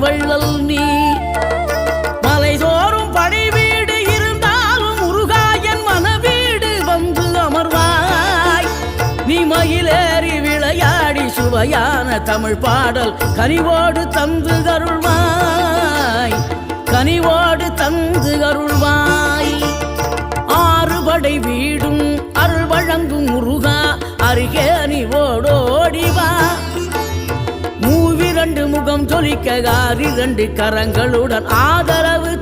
வள்ளல் நீ. மலைதோறும் படை வீடு இருந்தாலும் முருகாயன் மனவீடு வந்து அமர்வாய். நீ மயிலேறி விளையாடி சுவையான தமிழ் பாடல் கனிவோடு தந்து அருள்வாய், கனிவோடு தந்து அருள்வாய். ஆறுபடை வீடும் அருள் வழங்கும் முருகா அருகே நீ ஓடோடிவா. மூவிரண்டு முகம் ஜொலிக்க 6 கரங்களுடன் ஆதரவு